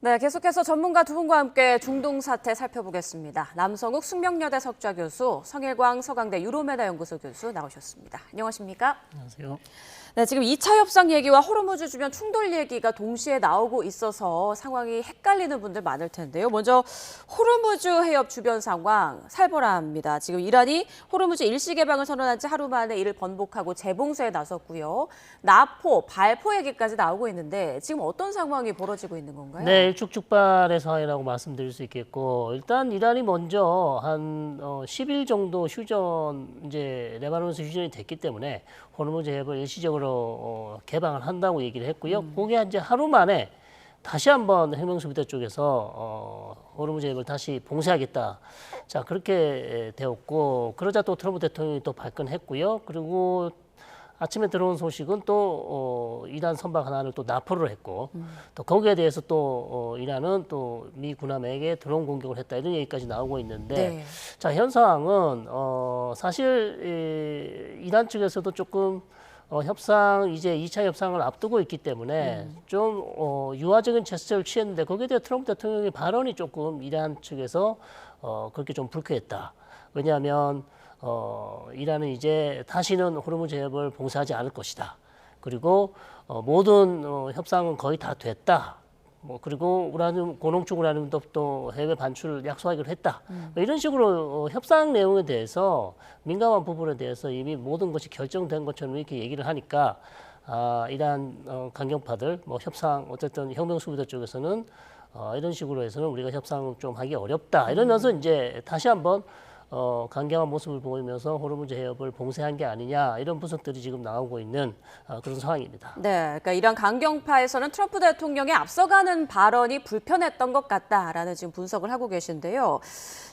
네, 계속해서 전문가 두 분과 함께 중동 사태 살펴보겠습니다. 남성욱 숙명여대 석좌 교수, 성일광 서강대 유로메다 연구소 교수 나오셨습니다. 안녕하십니까? 안녕하세요. 네, 지금 2차 협상 얘기와 호르무즈 주변 충돌 얘기가 동시에 나오고 있어서 상황이 헷갈리는 분들 많을 텐데요. 먼저 호르무즈 해협 주변 상황 살벌합니다. 지금 이란이 호르무즈 일시 개방을 선언한 지 하루 만에 이를 번복하고 재봉쇄에 나섰고요. 나포, 발포 얘기까지 나오고 있는데 지금 어떤 상황이 벌어지고 있는 건가요? 네, 일촉즉발의 상황이라고 말씀드릴 수 있겠고, 일단 이란이 먼저 한 10일 정도 휴전, 이제 레바논에서 휴전이 됐기 때문에 호르무즈 해협을 일시적으로 개방을 한다고 얘기를 했고요. 그게 이제 하루 만에 다시 한번 혁명수비대 쪽에서 호르무즈 해협을 다시 봉쇄하겠다. 자, 그렇게 되었고, 그러자 또 트럼프 대통령이 또 발끈했고요. 그리고 아침에 들어온 소식은 또 이란 선박 하나를 또 납포를 했고, 또 거기에 대해서 또 이란은 또 미 군함에게 드론 공격을 했다, 이런 얘기까지 나오고 있는데, 네. 자, 현 상황은 사실 이란 측에서도 조금 협상, 이제 2차 협상을 앞두고 있기 때문에 좀 유화적인 제스처를 취했는데, 거기에 대해 트럼프 대통령의 발언이 조금 이란 측에서 그렇게 좀 불쾌했다. 왜냐하면 이란은 이제 다시는 호르무즈 해협을 봉쇄하지 않을 것이다. 그리고 모든 협상은 거의 다 됐다. 그리고 우라늄, 고농축 우라늄도 또 해외 반출을 약속하기로 했다. 이런 식으로 협상 내용에 대해서 민감한 부분에 대해서 이미 모든 것이 결정된 것처럼 이렇게 얘기를 하니까 이란 강경파들, 협상 어쨌든 혁명수비대 쪽에서는 이런 식으로 해서는 우리가 협상을 좀 하기 어렵다. 이러면서 이제 다시 한번 강경한 모습을 보이면서 호르무즈 해협을 봉쇄한 게 아니냐, 이런 분석들이 지금 나오고 있는 그런 상황입니다. 네, 그러니까 이란 강경파에서는 트럼프 대통령의 앞서가는 발언이 불편했던 것 같다라는 지금 분석을 하고 계신데요.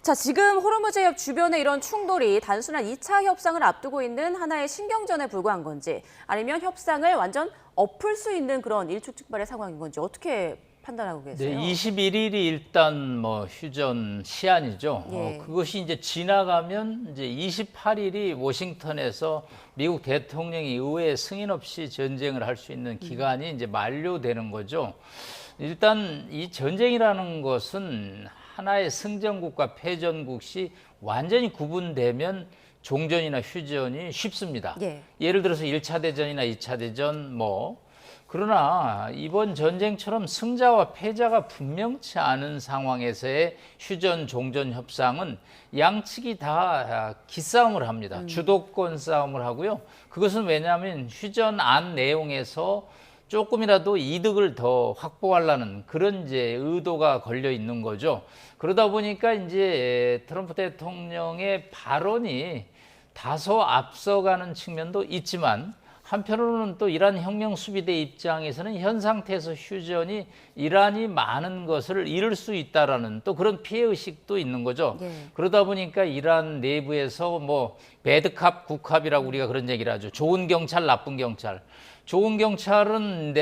자, 지금 호르무즈 해협 주변의 이런 충돌이 단순한 2차 협상을 앞두고 있는 하나의 신경전에 불과한 건지, 아니면 협상을 완전 엎을 수 있는 그런 일촉즉발의 상황인 건지 어떻게 판단하고 계세요? 네, 21일이 일단 휴전 시한이죠. 예. 그것이 이제 지나가면 이제 28일이 워싱턴에서 미국 대통령이 의회 승인 없이 전쟁을 할 수 있는 기간이 이제 만료되는 거죠. 일단 이 전쟁이라는 것은 하나의 승전국과 패전국이 완전히 구분되면 종전이나 휴전이 쉽습니다. 예. 예를 들어서 1차 대전이나 2차 대전 그러나 이번 전쟁처럼 승자와 패자가 분명치 않은 상황에서의 휴전, 종전 협상은 양측이 다 기싸움을 합니다. 주도권 싸움을 하고요. 그것은 왜냐하면 휴전안 내용에서 조금이라도 이득을 더 확보하려는 그런 이제 의도가 걸려 있는 거죠. 그러다 보니까 이제 트럼프 대통령의 발언이 다소 앞서가는 측면도 있지만, 한편으로는 또 이란 혁명수비대 입장에서는 현 상태에서 휴전이 이란이 많은 것을 잃을 수 있다라는 또 그런 피해의식도 있는 거죠. 예. 그러다 보니까 이란 내부에서 배드캅, 굿캅이라고 우리가 그런 얘기를 하죠. 좋은 경찰, 나쁜 경찰. 좋은 경찰은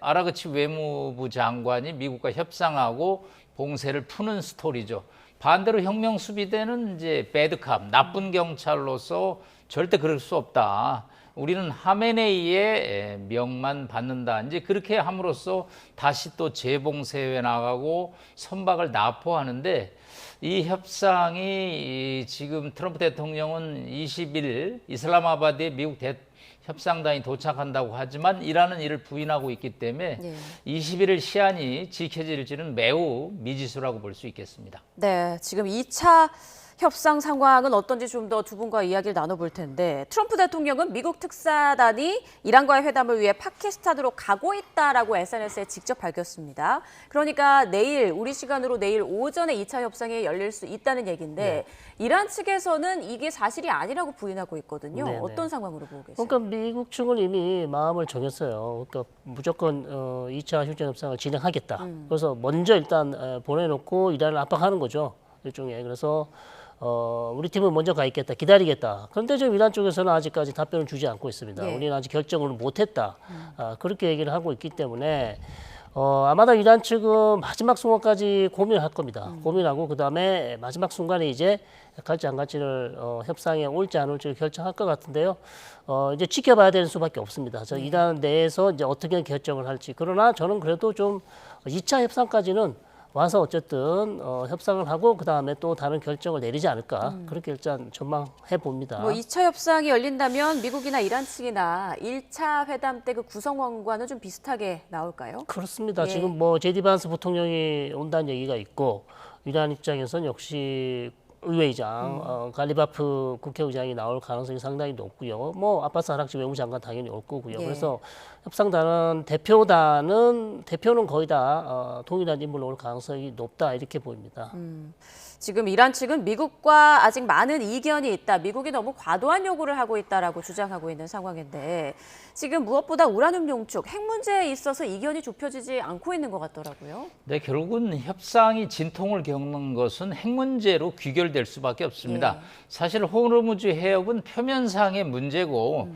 아라그치 외무부 장관이 미국과 협상하고 봉쇄를 푸는 스토리죠. 반대로 혁명수비대는 이제 배드캅, 나쁜 경찰로서 절대 그럴 수 없다. 우리는 하메네이의 명만 받는다. 이제 그렇게 함으로써 다시 또 재봉쇄에 나가고 선박을 납포하는데, 이 협상이 지금 트럼프 대통령은 20일 이슬라마바드에 미국 협상단이 도착한다고 하지만 이란은 이를 부인하고 있기 때문에 21일 시한이 지켜질지는 매우 미지수라고 볼 수 있겠습니다. 네, 지금 2차 협상 상황은 어떤지 좀 더 두 분과 이야기를 나눠볼 텐데, 트럼프 대통령은 미국 특사단이 이란과의 회담을 위해 파키스탄으로 가고 있다라고 SNS에 직접 밝혔습니다. 그러니까 내일, 우리 시간으로 내일 오전에 2차 협상이 열릴 수 있다는 얘기인데, 이란 측에서는 이게 사실이 아니라고 부인하고 있거든요. 네네. 어떤 상황으로 보고 계세요? 그러니까 미국 측은 이미 마음을 정했어요. 그러니까 무조건 2차 휴전 협상을 진행하겠다. 그래서 먼저 일단 보내놓고 이란을 압박하는 거죠, 일종의. 그래서 우리 팀은 먼저 가 있겠다, 기다리겠다. 그런데 지금 이란 쪽에서는 아직까지 답변을 주지 않고 있습니다. 예. 우리는 아직 결정을 못했다. 그렇게 얘기를 하고 있기 때문에 아마도 이란 측은 마지막 순간까지 고민을 할 겁니다. 고민하고 그다음에 마지막 순간에 이제 갈지 안 갈지를 협상에 올지 안 올지를 결정할 것 같은데요. 이제 지켜봐야 되는 수밖에 없습니다. 이란 내에서 이제 어떻게 결정을 할지. 그러나 저는 그래도 좀 2차 협상까지는 와서 어쨌든 협상을 하고 그다음에 또 다른 결정을 내리지 않을까 그렇게 일단 전망해 봅니다. 뭐 2차 협상이 열린다면 미국이나 이란 측이나 1차 회담 때 그 구성원과는 좀 비슷하게 나올까요? 그렇습니다. 예. 지금 뭐 제디 반스 부통령이 온다는 얘기가 있고 이란 입장에서는 역시 의회의장 갈리바프 국회의장이 나올 가능성이 상당히 높고요. 뭐 아바스 아락치 외무장관 당연히 올 거고요. 예. 그래서 협상단은 대표는 거의 다 동일한 인물로 올 가능성이 높다 이렇게 보입니다. 지금 이란 측은 미국과 아직 많은 이견이 있다. 미국이 너무 과도한 요구를 하고 있다라고 주장하고 있는 상황인데 지금 무엇보다 우라늄 용축, 핵 문제에 있어서 이견이 좁혀지지 않고 있는 것 같더라고요. 네, 결국은 협상이 진통을 겪는 것은 핵 문제로 귀결될 수밖에 없습니다. 예. 사실 호르무즈 해협은 표면상의 문제고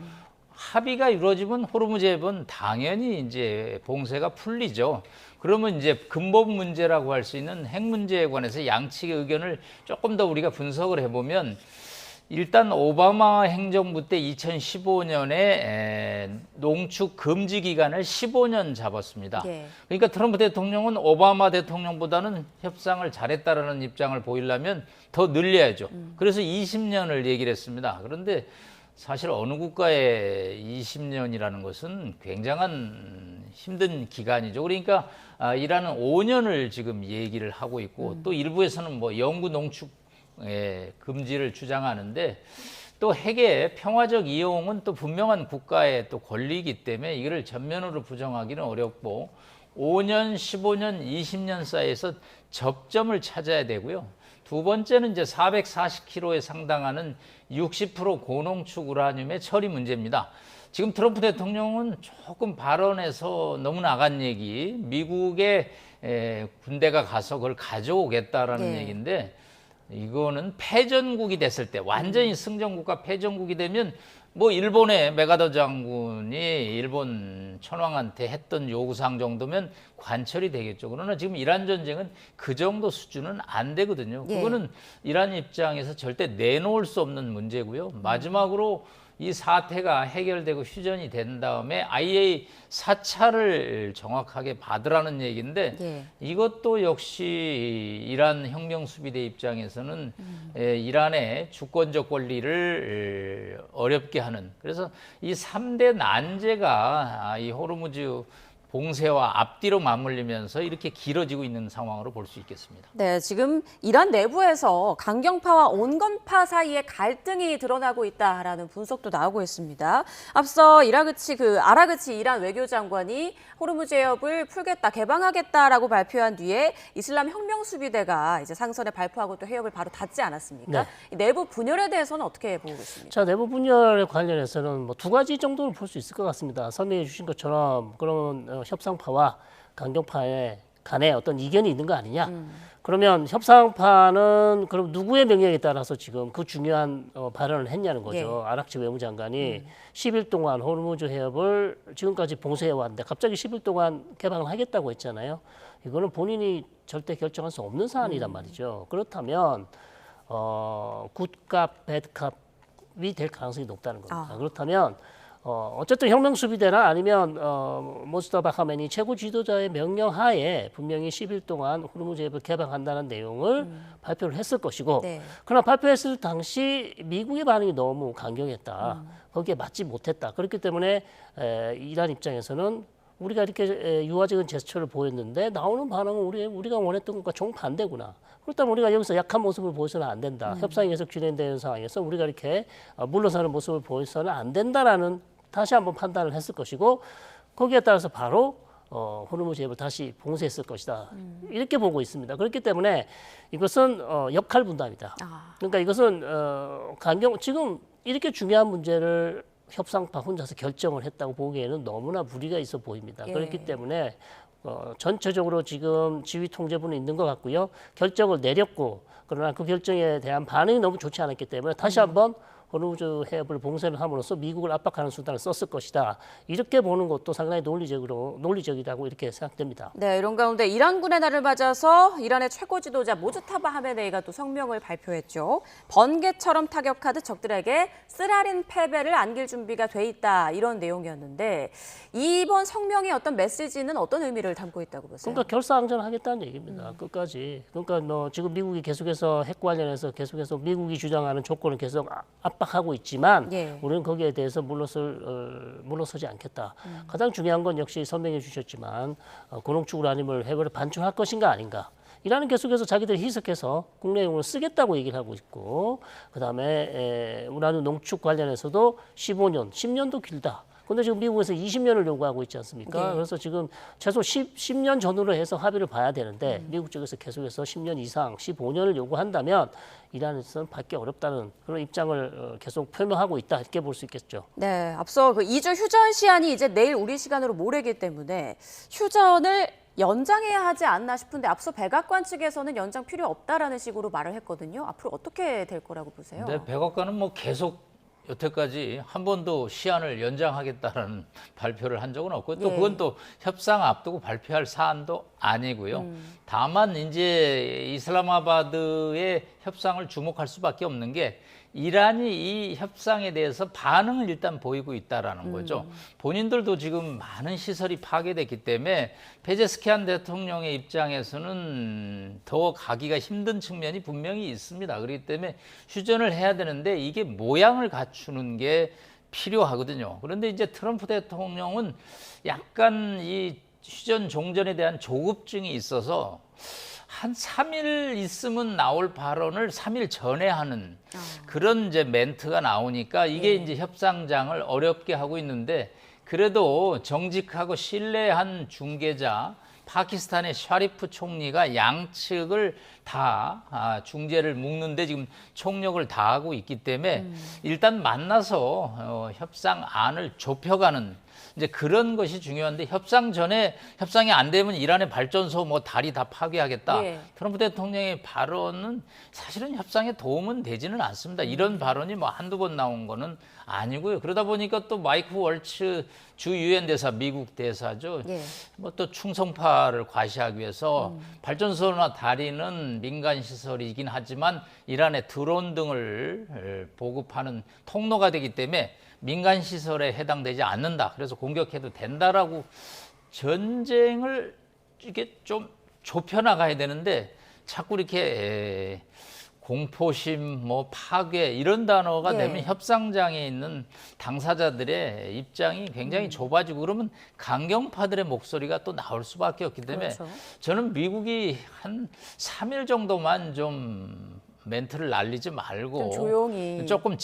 합의가 이루어지면 호르무즈 해협은 당연히 이제 봉쇄가 풀리죠. 그러면 이제 근본 문제라고 할 수 있는 핵 문제에 관해서 양측의 의견을 조금 더 우리가 분석을 해보면 일단 오바마 행정부 때 2015년에 농축 금지 기간을 15년 잡았습니다. 예. 그러니까 트럼프 대통령은 오바마 대통령보다는 협상을 잘했다라는 입장을 보이려면 더 늘려야죠. 그래서 20년을 얘기를 했습니다. 그런데 사실 어느 국가의 20년이라는 것은 굉장한 힘든 기간이죠. 그러니까 이란은 5년을 지금 얘기를 하고 있고 또 일부에서는 뭐 영구 농축 금지를 주장하는데 또 핵의 평화적 이용은 또 분명한 국가의 또 권리이기 때문에 이거를 전면으로 부정하기는 어렵고 5년, 15년, 20년 사이에서 접점을 찾아야 되고요. 두 번째는 이제 440kg에 상당하는 60% 고농축 우라늄의 처리 문제입니다. 지금 트럼프 대통령은 조금 발언에서 너무 나간 얘기, 미국의 군대가 가서 그걸 가져오겠다라는 네. 얘기인데 이거는 패전국이 됐을 때 완전히 승전국과 패전국이 되면 뭐 일본의 메가더 장군이 일본 천황한테 했던 요구사항 정도면 관철이 되겠죠. 그러나 지금 이란 전쟁은 그 정도 수준은 안 되거든요. 예. 그거는 이란 입장에서 절대 내놓을 수 없는 문제고요. 마지막으로 이 사태가 해결되고 휴전이 된 다음에 IA 4차를 정확하게 받으라는 얘기인데 예. 이것도 역시 이란 혁명수비대 입장에서는 이란의 주권적 권리를 어렵게 하는 그래서 이 3대 난제가 이 호르무즈 봉쇄와 앞뒤로 맞물리면서 이렇게 길어지고 있는 상황으로 볼 수 있겠습니다. 네, 지금 이란 내부에서 강경파와 온건파 사이에 갈등이 드러나고 있다라는 분석도 나오고 있습니다. 앞서 아라그치 이란 외교장관이 호르무즈 해협을 풀겠다, 개방하겠다라고 발표한 뒤에 이슬람 혁명수비대가 이제 상선에 발포하고 또 해협을 바로 닫지 않았습니까? 네. 이 내부 분열에 대해서는 어떻게 보고 계십니까? 자, 내부 분열에 관련해서는 뭐 두 가지 정도는 볼 수 있을 것 같습니다. 설명해 주신 것처럼 그런 협상파와 강경파의 간에 어떤 이견이 있는 거 아니냐? 그러면 협상파는 그럼 누구의 명령에 따라서 지금 그 중요한 발언을 했냐는 거죠. 예. 아락치 외무장관이 10일 동안 호르무즈 해협을 지금까지 봉쇄해 왔는데 갑자기 10일 동안 개방을 하겠다고 했잖아요. 이거는 본인이 절대 결정할 수 없는 사안이란 말이죠. 그렇다면 굿캅, 배드캅이 될 가능성이 높다는 겁니다. 그렇다면 어쨌든 혁명수비대나 아니면 모스타바 카메니 최고 지도자의 명령하에 분명히 10일 동안 호르무즈 해협을 개방한다는 내용을 발표를 했을 것이고 네. 그러나 발표했을 당시 미국의 반응이 너무 강경했다. 거기에 맞지 못했다. 그렇기 때문에 이란 입장에서는 우리가 이렇게 유화적인 제스처를 보였는데 나오는 반응은 우리가 원했던 것과 정반대구나. 그렇다면 우리가 여기서 약한 모습을 보여서는 안 된다. 협상이 계속 진행되는 상황에서 우리가 이렇게 물러서는 모습을 보여서는 안 된다라는 다시 한번 판단을 했을 것이고 거기에 따라서 바로 호르무즈 해협을 다시 봉쇄했을 것이다. 이렇게 보고 있습니다. 그렇기 때문에 이것은 역할 분담이다. 그러니까 이것은 지금 이렇게 중요한 문제를 협상파 혼자서 결정을 했다고 보기에는 너무나 무리가 있어 보입니다. 예. 그렇기 때문에 전체적으로 지금 지휘 통제부는 있는 것 같고요. 결정을 내렸고 그러나 그 결정에 대한 반응이 너무 좋지 않았기 때문에 다시 한번 호르무즈 해협을 봉쇄를 함으로써 미국을 압박하는 수단을 썼을 것이다. 이렇게 보는 것도 상당히 논리적이라고 이렇게 생각됩니다. 네, 이런 가운데 이란군의 날을 맞아서 이란의 최고 지도자 모즈타바 하메네이가 또 성명을 발표했죠. 번개처럼 타격하듯 적들에게 쓰라린 패배를 안길 준비가 돼 있다. 이런 내용이었는데 이번 성명의 어떤 메시지는 어떤 의미를 담고 있다고 보세요? 그러니까 결사항전하겠다는 얘기입니다. 끝까지. 그러니까 지금 미국이 계속해서 핵 관련해서 계속해서 미국이 주장하는 조건을 계속 압박하고 있지만 예. 우리는 거기에 대해서 물러서지 않겠다. 가장 중요한 건 역시 설명해 주셨지만 고농축 우라늄을 핵으로 반출할 것인가 아닌가. 이란은 계속해서 자기들이 희석해서 국내용으로 쓰겠다고 얘기를 하고 있고 그다음에 우라늄 농축 관련해서도 15년, 10년도 길다. 근데 지금 미국에서 20년을 요구하고 있지 않습니까? 네. 그래서 지금 최소 10년 전후로 해서 합의를 봐야 되는데 미국 쪽에서 계속해서 10년 이상, 15년을 요구한다면 이란에서는 받기 어렵다는 그런 입장을 계속 표명하고 있다 이렇게 볼 수 있겠죠. 네, 앞서 그 2주 휴전 시한이 이제 내일 우리 시간으로 모레기 때문에 휴전을 연장해야 하지 않나 싶은데 앞서 백악관 측에서는 연장 필요 없다라는 식으로 말을 했거든요. 앞으로 어떻게 될 거라고 보세요? 근데 백악관은 뭐 계속 여태까지 한 번도 시한을 연장하겠다라는 발표를 한 적은 없고 또 예. 그건 또 협상 앞두고 발표할 사안도 아니고요. 다만 이제 이슬라마바드의 협상을 주목할 수밖에 없는 게 이란이 이 협상에 대해서 반응을 일단 보이고 있다라는 거죠. 본인들도 지금 많은 시설이 파괴됐기 때문에 페제스키안 대통령의 입장에서는 더 가기가 힘든 측면이 분명히 있습니다. 그렇기 때문에 휴전을 해야 되는데 이게 모양을 갖추는 게 필요하거든요. 그런데 이제 트럼프 대통령은 약간 이 휴전 종전에 대한 조급증이 있어서 한 3일 있으면 나올 발언을 3일 전에 하는 그런 이제 멘트가 나오니까 이게 이제 협상장을 어렵게 하고 있는데 그래도 정직하고 신뢰한 중개자 파키스탄의 샤리프 총리가 양측을 다 중재를 묶는데 지금 총력을 다하고 있기 때문에 일단 만나서 협상안을 좁혀가는 이제 그런 것이 중요한데 협상 전에 협상이 안 되면 이란의 발전소 뭐 다리 다 파괴하겠다. 예. 트럼프 대통령의 발언은 사실은 협상에 도움은 되지는 않습니다. 이런 발언이 뭐 한두 번 나온 거는 아니고요. 그러다 보니까 또 마이크 월츠 주 유엔 대사 미국 대사죠. 예. 뭐 또 충성파를 과시하기 위해서 발전소나 다리는 민간 시설이긴 하지만 이란의 드론 등을 보급하는 통로가 되기 때문에 민간 시설에 해당되지 않는다. 그래서 공격해도 된다라고 전쟁을 이게 좀 좁혀나가야 되는데 자꾸 이렇게 공포심, 뭐 파괴 이런 단어가 예. 되면 협상장에 있는 당사자들의 입장이 굉장히 좁아지고 그러면 강경파들의 목소리가 또 나올 수밖에 없기 때문에 그렇죠. 저는 미국이 한 3일 정도만 좀 멘트를 날리지 말고 좀 조용히. 조금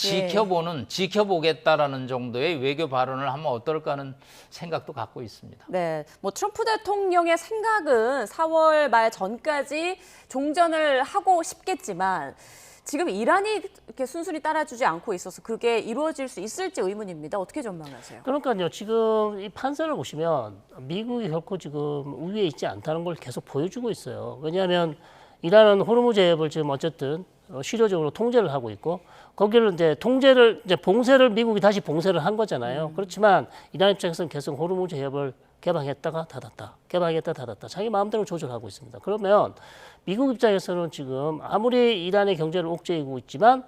지켜보겠다라는 정도의 외교 발언을 하면 어떨까 하는 생각도 갖고 있습니다. 네, 뭐 트럼프 대통령의 생각은 4월 말 전까지 종전을 하고 싶겠지만 지금 이란이 이렇게 순순히 따라주지 않고 있어서 그게 이루어질 수 있을지 의문입니다. 어떻게 전망하세요? 그러니까요. 지금 이 판세를 보시면 미국이 결코 지금 우위에 있지 않다는 걸 계속 보여주고 있어요. 왜냐하면 이란은 호르무즈 해협을 지금 어쨌든 실효적으로 통제를 하고 있고 거기를 이제 봉쇄를 미국이 다시 봉쇄를 한 거잖아요. 그렇지만 이란 입장에서는 계속 호르무즈 해협을 개방했다가 닫았다. 개방했다 닫았다. 자기 마음대로 조절하고 있습니다. 그러면 미국 입장에서는 지금 아무리 이란의 경제를 옥죄이고 있지만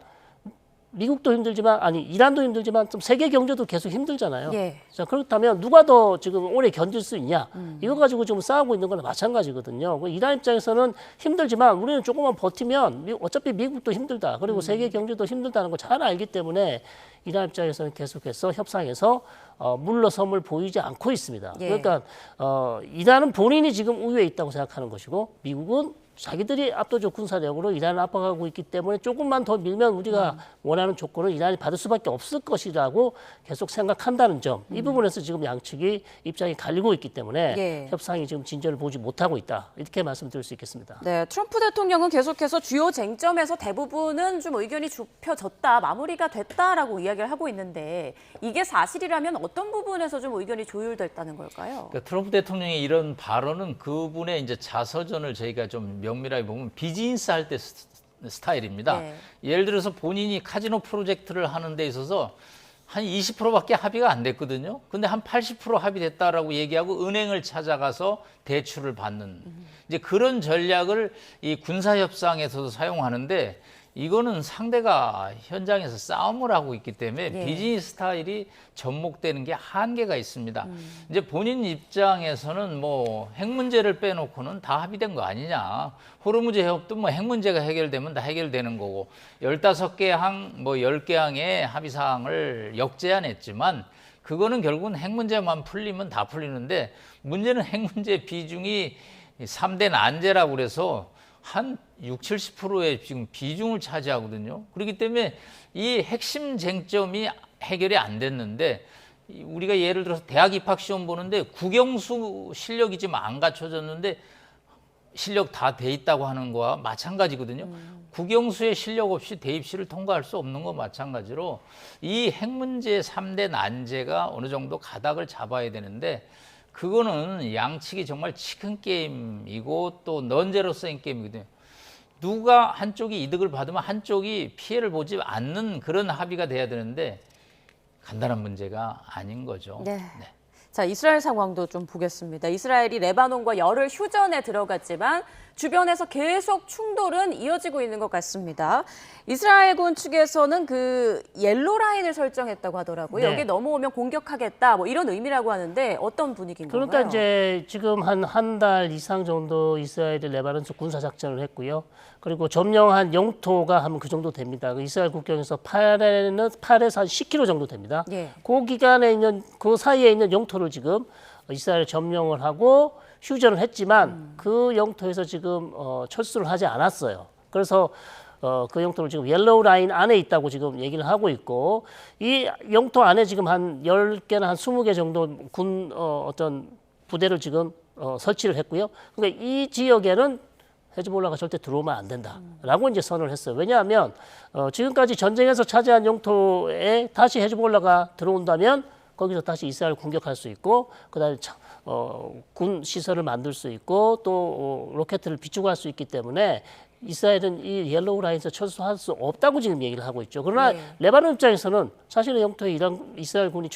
미국도 힘들지만 이란도 힘들지만 좀 세계 경제도 계속 힘들잖아요. 예. 자, 그렇다면 누가 더 지금 오래 견딜 수 있냐? 이거 가지고 지금 싸우고 있는 거나 마찬가지거든요. 이란 입장에서는 힘들지만 우리는 조금만 버티면 어차피 미국도 힘들다. 그리고 세계 경제도 힘들다는 걸 잘 알기 때문에 이란 입장에서는 계속해서 협상에서 물러섬을 보이지 않고 있습니다. 예. 그러니까 이란은 본인이 지금 우위에 있다고 생각하는 것이고 미국은 자기들이 압도적 군사력으로 이란을 압박하고 있기 때문에 조금만 더 밀면 우리가 원하는 조건을 이란이 받을 수밖에 없을 것이라고 계속 생각한다는 점. 이 부분에서 지금 양측이 입장이 갈리고 있기 때문에 예. 협상이 지금 진전을 보지 못하고 있다. 이렇게 말씀드릴 수 있겠습니다. 네, 트럼프 대통령은 계속해서 주요 쟁점에서 대부분은 좀 의견이 좁혀졌다, 마무리가 됐다라고 이야기를 하고 있는데 이게 사실이라면 어떤 부분에서 좀 의견이 조율됐다는 걸까요? 그러니까 트럼프 대통령의 이런 발언은 그분의 이제 자서전을 저희가 좀 면밀하게 보면 비즈니스 할 때 스타일입니다. 네. 예를 들어서 본인이 카지노 프로젝트를 하는 데 있어서 한 20%밖에 합의가 안 됐거든요. 근데 한 80% 합의됐다라고 얘기하고 은행을 찾아가서 대출을 받는 이제 그런 전략을 이 군사 협상에서도 사용하는데 이거는 상대가 현장에서 싸움을 하고 있기 때문에 예. 비즈니스 스타일이 접목되는 게 한계가 있습니다. 이제 본인 입장에서는 뭐 핵 문제를 빼놓고는 다 합의된 거 아니냐. 호르무즈 해협도 뭐 핵 문제가 해결되면 다 해결되는 거고 15개 항, 뭐 10개 항의 합의 사항을 역제안했지만 그거는 결국은 핵 문제만 풀리면 다 풀리는데 문제는 핵 문제 비중이 3대 난제라고 그래서 한 60, 70%의 지금 비중을 차지하거든요. 그렇기 때문에 이 핵심 쟁점이 해결이 안 됐는데 우리가 예를 들어서 대학 입학 시험 보는데 국영수 실력이 지금 안 갖춰졌는데 실력 다 돼 있다고 하는 거와 마찬가지거든요. 국영수의 실력 없이 대입시를 통과할 수 없는 거 마찬가지로 이 핵 문제 3대 난제가 어느 정도 가닥을 잡아야 되는데 그거는 양측이 정말 치킨 게임이고 또 넌제로서인 게임이거든요. 누가 한쪽이 이득을 받으면 한쪽이 피해를 보지 않는 그런 합의가 돼야 되는데 간단한 문제가 아닌 거죠. 네. 자, 이스라엘 상황도 좀 보겠습니다. 이스라엘이 레바논과 열흘 휴전에 들어갔지만 주변에서 계속 충돌은 이어지고 있는 것 같습니다. 이스라엘군 측에서는 그 옐로 라인을 설정했다고 하더라고요. 네. 여기 넘어오면 공격하겠다, 뭐 이런 의미라고 하는데 어떤 분위기인 건가요? 그러니까 이제 지금 한 달 이상 정도 이스라엘이 레바논에서 군사 작전을 했고요. 그리고 점령한 영토가 한 그 정도 됩니다. 그 이스라엘 국경에서 8에서 한 10km 정도 됩니다. 예. 그 기간에 있는 그 사이에 있는 영토를 지금 이스라엘 점령을 하고 휴전을 했지만 그 영토에서 지금 철수를 하지 않았어요. 그래서 그 영토를 지금 옐로우 라인 안에 있다고 지금 얘기를 하고 있고 이 영토 안에 지금 한 10개나 한 20개 정도 군 어떤 부대를 지금 설치를 했고요. 그러니까 이 지역에는 헤즈볼라가 절대 들어오면 안 된다라고 이제 선언을 했어요. 왜냐하면 지금까지 전쟁에서 차지한 영토에 다시 헤즈볼라가 들어온다면 거기서 다시 이스라엘을 공격할 수 있고 그다음에 군 시설을 만들 수 있고 또 로켓을 비추고 할 수 있기 때문에 이스라엘은 이 옐로우 라인에서 철수할 수 없다고 지금 얘기를 하고 있죠. 그러나 네. 레바논 입장에서는 자신의 영토에 이스라엘 군이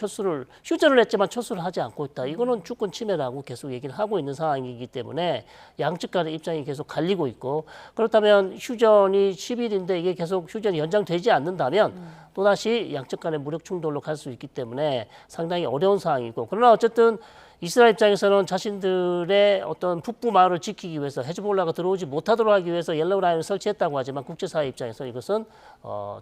휴전을 했지만 철수를 하지 않고 있다. 이거는 주권 침해라고 계속 얘기를 하고 있는 상황이기 때문에 양측 간의 입장이 계속 갈리고 있고 그렇다면 휴전이 10일인데 이게 계속 휴전이 연장되지 않는다면 또다시 양측 간의 무력 충돌로 갈 수 있기 때문에 상당히 어려운 상황이고 그러나 어쨌든 이스라엘 입장에서는 자신들의 어떤 북부 마을을 지키기 위해서 헤즈볼라가 들어오지 못하도록 하기 위해서 옐로우 라인을 설치했다고 하지만 국제사회 입장에서 이것은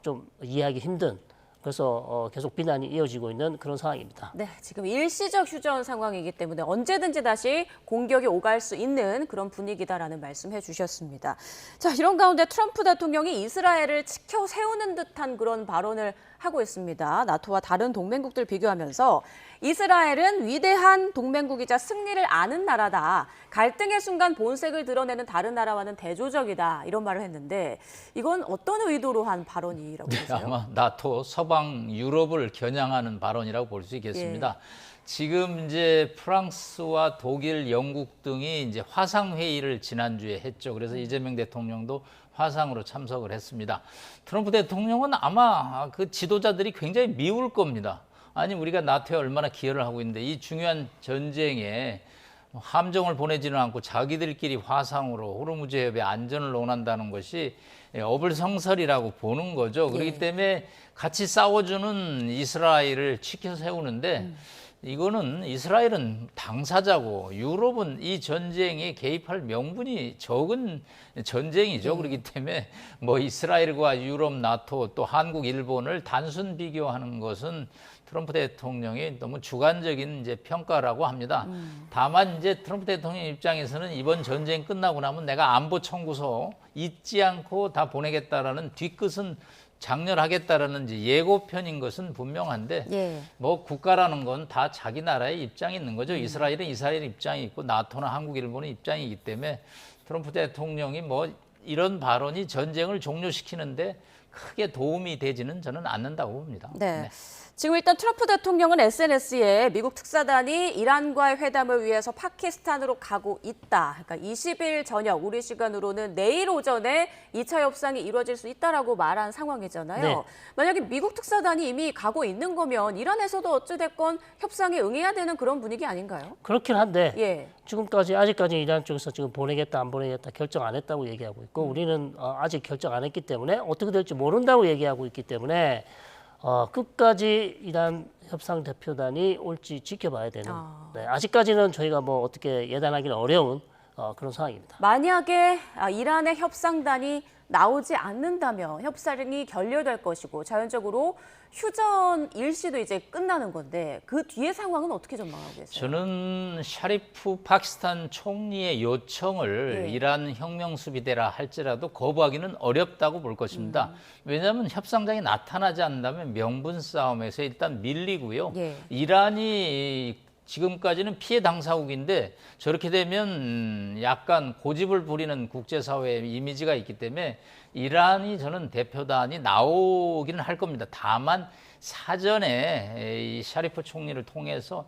좀 이해하기 힘든 그래서 계속 비난이 이어지고 있는 그런 상황입니다. 네, 지금 일시적 휴전 상황이기 때문에 언제든지 다시 공격이 오갈 수 있는 그런 분위기다라는 말씀해 주셨습니다. 자, 이런 가운데 트럼프 대통령이 이스라엘을 치켜 세우는 듯한 그런 발언을 하고 있습니다. 나토와 다른 동맹국들 비교하면서 이스라엘은 위대한 동맹국이자 승리를 아는 나라다. 갈등의 순간 본색을 드러내는 다른 나라와는 대조적이다. 이런 말을 했는데 이건 어떤 의도로 한 발언이라고 보세요? 아마 나토 서방 유럽을 겨냥하는 발언이라고 볼 수 있겠습니다. 지금 이제 프랑스와 독일, 영국 등이 이제 화상 회의를 지난주에 했죠. 그래서 이재명 대통령도 화상으로 참석을 했습니다. 트럼프 대통령은 아마 그 지도자들이 굉장히 미울 겁니다. 아니 우리가 나토에 얼마나 기여를 하고 있는데 이 중요한 전쟁에 함정을 보내지는 않고 자기들끼리 화상으로 호르무즈 해협의 안전을 논한다는 것이 어불성설이라고 보는 거죠. 그렇기 때문에 같이 싸워주는 이스라엘을 치켜 세우는데 이거는 이스라엘은 당사자고 유럽은 이 전쟁에 개입할 명분이 적은 전쟁이죠. 그렇기 때문에 뭐 이스라엘과 유럽, 나토 또 한국, 일본을 단순 비교하는 것은 트럼프 대통령이 너무 주관적인 이제 평가라고 합니다. 다만 이제 트럼프 대통령 입장에서는 이번 전쟁 끝나고 나면 내가 안보 청구서 잊지 않고 다 보내겠다라는 뒤끝은 장렬하겠다라는 이제 예고편인 것은 분명한데 뭐 국가라는 건 다 자기 나라의 입장이 있는 거죠. 이스라엘은 이스라엘 입장이 있고 나토나 한국, 일본은 입장이기 때문에 트럼프 대통령이 뭐 이런 발언이 전쟁을 종료시키는데 크게 도움이 되지는 저는 않는다고 봅니다. 네. 지금 일단 트럼프 대통령은 SNS에 미국 특사단이 이란과의 회담을 위해서 파키스탄으로 가고 있다. 그러니까 20일 저녁 우리 시간으로는 내일 오전에 2차 협상이 이루어질 수 있다라고 말한 상황이잖아요. 네. 만약에 미국 특사단이 이미 가고 있는 거면 이란에서도 어찌됐건 협상에 응해야 되는 그런 분위기 아닌가요? 그렇긴 한데 예. 지금까지 아직까지 이란 쪽에서 지금 보내겠다 안 보내겠다 결정 안 했다고 얘기하고 있고 우리는 아직 결정 안 했기 때문에 어떻게 될지 모른다고 얘기하고 있기 때문에 끝까지 이란 협상 대표단이 올지 지켜봐야 되는. 네, 아직까지는 저희가 뭐 어떻게 예단하기는 어려운 그런 상황입니다. 만약에 이란의 협상단이 나오지 않는다면 협상이 결렬될 것이고 자연적으로 휴전 일시도 이제 끝나는 건데 그 뒤의 상황은 어떻게 전망하고 계세요? 저는 샤리프 파키스탄 총리의 요청을 이란 혁명수비대라 할지라도 거부하기는 어렵다고 볼 것입니다. 왜냐하면 협상장이 나타나지 않는다면 명분 싸움에서 일단 밀리고요. 예. 이란이 지금까지는 피해 당사국인데 저렇게 되면 약간 고집을 부리는 국제사회의 이미지가 있기 때문에 이란이 저는 대표단이 나오기는 할 겁니다. 다만 사전에 이 샤리프 총리를 통해서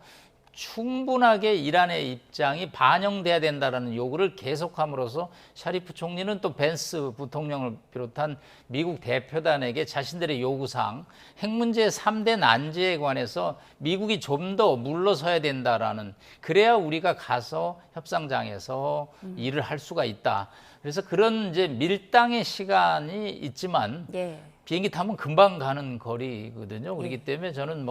충분하게 이란의 입장이 반영돼야 된다라는 요구를 계속함으로써 샤리프 총리는 또 벤스 부통령을 비롯한 미국 대표단에게 자신들의 요구사항, 핵 문제 3대 난제에 관해서 미국이 좀 더 물러서야 된다라는, 그래야 우리가 가서 협상장에서 일을 할 수가 있다. 그래서 그런 이제 밀당의 시간이 있지만 예. 비행기 타면 금방 가는 거리거든요. 그렇기 때문에 저는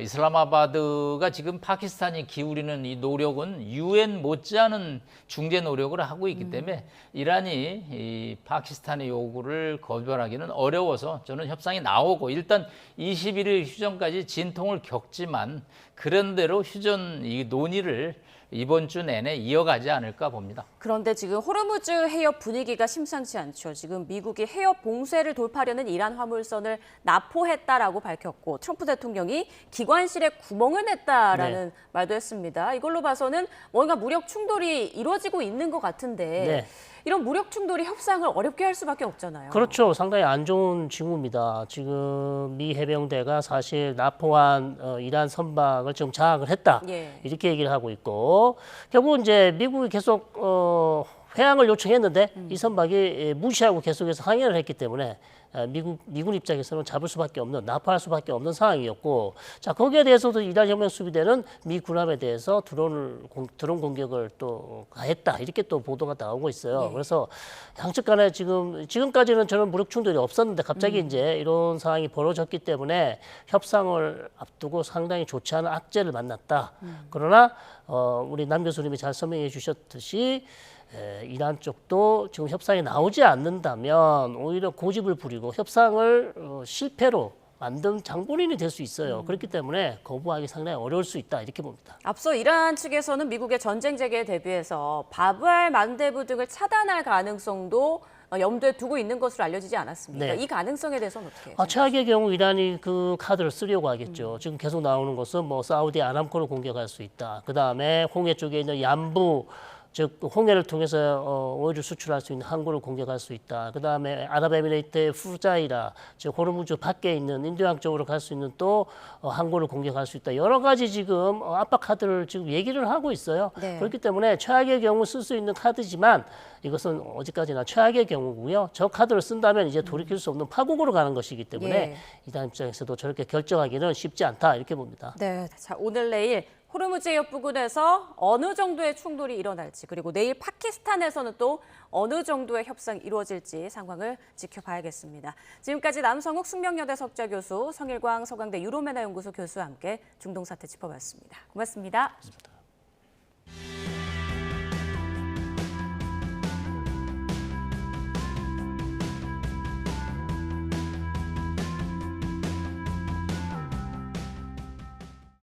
이슬라마바드가 지금 파키스탄이 기울이는 이 노력은 유엔 못지않은 중재 노력을 하고 있기 때문에 이란이 이 파키스탄의 요구를 거절하기는 어려워서 저는 협상이 나오고 일단 21일 휴전까지 진통을 겪지만 그런대로 휴전 이 논의를 이번 주 내내 이어가지 않을까 봅니다. 그런데 지금 호르무즈 해협 분위기가 심상치 않죠. 지금 미국이 해협 봉쇄를 돌파하려는 이란 화물선을 납포했다라고 밝혔고 트럼프 대통령이 기관실에 구멍을 냈다라는 말도 했습니다. 이걸로 봐서는 뭔가 무력 충돌이 이루어지고 있는 것 같은데 이런 무력 충돌이 협상을 어렵게 할 수밖에 없잖아요. 그렇죠. 상당히 안 좋은 징후입니다. 지금 미 해병대가 사실 납포한 이란 선박을 지금 장악을 했다. 이렇게 얘기를 하고 있고 결국 이제 미국이 계속 회항을 요청했는데 이 선박이 무시하고 계속해서 항해를 했기 때문에 미군 입장에서는 잡을 수밖에 없는, 납포할 수밖에 없는 상황이었고, 자 거기에 대해서도 이란 혁명 수비대는 미 군함에 대해서 드론 공격을 또 가했다 이렇게 또 보도가 나오고 있어요. 그래서 양측 간에 지금까지는 저는 무력 충돌이 없었는데 갑자기 이제 이런 상황이 벌어졌기 때문에 협상을 앞두고 상당히 좋지 않은 악재를 만났다. 그러나 우리 남 교수님이 잘 설명해 주셨듯이. 이란 쪽도 지금 협상이 나오지 않는다면 오히려 고집을 부리고 협상을 실패로 만든 장본인이 될 수 있어요. 그렇기 때문에 거부하기 상당히 어려울 수 있다 이렇게 봅니다. 앞서 이란 측에서는 미국의 전쟁 재개에 대비해서 바브알 만대부 등을 차단할 가능성도 염두에 두고 있는 것으로 알려지지 않았습니까? 이 가능성에 대해서는 어떻게 해요? 최악의 경우 이란이 그 카드를 쓰려고 하겠죠. 지금 계속 나오는 것은 사우디 아람코를 공격할 수 있다. 그 다음에 홍해 쪽에 있는 얀부 즉 홍해를 통해서 오일을 수출할 수 있는 항구를 공격할 수 있다. 그 다음에 아랍에미레이트의 후자이라 즉 호르무즈 밖에 있는 인도양 쪽으로 갈 수 있는 또 항구를 공격할 수 있다. 여러 가지 지금 압박 카드를 지금 얘기를 하고 있어요. 그렇기 때문에 최악의 경우 쓸 수 있는 카드지만 이것은 어디까지나 최악의 경우고요. 저 카드를 쓴다면 이제 돌이킬 수 없는 파국으로 가는 것이기 때문에 이란 입장에서도 저렇게 결정하기는 쉽지 않다 이렇게 봅니다. 네, 자 오늘 내일 호르무즈 해협 부근에서 어느 정도의 충돌이 일어날지 그리고 내일 파키스탄에서는 또 어느 정도의 협상이 이루어질지 상황을 지켜봐야겠습니다. 지금까지 남성욱 숙명여대 석좌교수, 성일광 서강대 유로메나 연구소 교수와 함께 중동 사태 짚어봤습니다. 고맙습니다.